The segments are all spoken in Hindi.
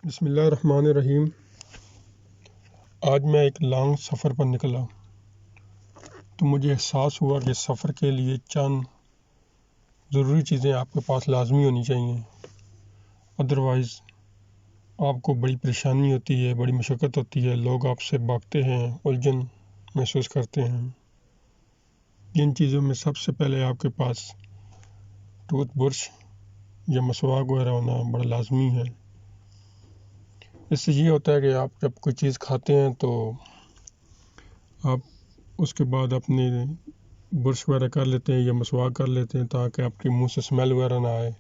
बिस्मिल्लाहिर्रहमानिर्रहीम। आज मैं एक लॉन्ग सफ़र पर निकला तो मुझे एहसास हुआ कि सफ़र के लिए चंद ज़रूरी चीज़ें आपके पास लाजमी होनी चाहिए। अदरवाइज़ आपको बड़ी परेशानी होती है, बड़ी मशक्क़त होती है, लोग आपसे भागते हैं, उलझन महसूस करते हैं। जिन चीज़ों में सबसे पहले आपके पास टूथ ब्रश या मसवाक वगैरह होना बड़ा लाजमी है। इससे ये होता है कि आप जब कोई चीज़ खाते हैं तो आप उसके बाद अपने ब्रश वगैरह कर लेते हैं या मसवाक कर लेते हैं ताकि आपके मुंह से स्मेल वगैरह ना आए,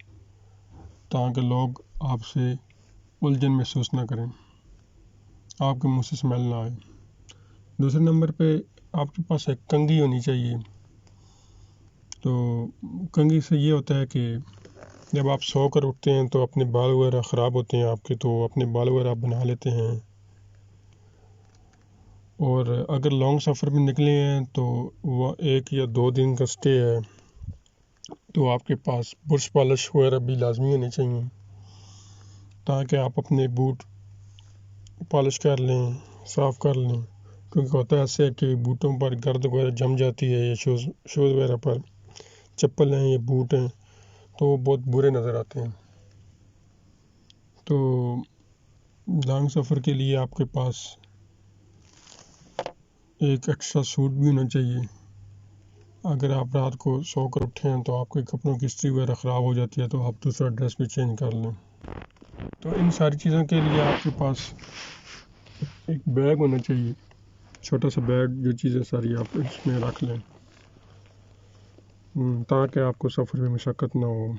ताकि लोग आपसे उलझन महसूस ना करें, आपके मुंह से स्मेल ना आए। दूसरे नंबर पे आपके पास एक कंघी होनी चाहिए। तो कंघी से ये होता है कि जब आप सो कर उठते हैं तो अपने बाल वगैरह ख़राब होते हैं आपके, तो अपने बाल वगैरह बना लेते हैं। और अगर लॉन्ग सफ़र में निकले हैं तो वह 1 या 2 दिन का स्टे है, तो आपके पास ब्रश पॉलिश वगैरह भी लाजमी होनी चाहिए ताकि आप अपने बूट पॉलिश कर लें, साफ़ कर लें। क्योंकि होता है ऐसे कि बूटों पर गर्द वगैरह जम जाती है या शूज़ वगैरह पर, चप्पल हैं या बूट हैं, तो वो बहुत बुरे नज़र आते हैं। तो लॉन्ग सफ़र के लिए आपके पास एक एक्स्ट्रा सूट भी होना चाहिए। अगर आप रात को सो कर उठे हैं तो आपके कपड़ों की इस्त्री वगैरह ख़राब हो जाती है, तो आप दूसरा ड्रेस भी चेंज कर लें। तो इन सारी चीज़ों के लिए आपके पास एक बैग होना चाहिए, छोटा सा बैग, जो चीज़ें सारी आप इसमें रख लें ताकि आपको सफ़र में मशक्क़त ना हो।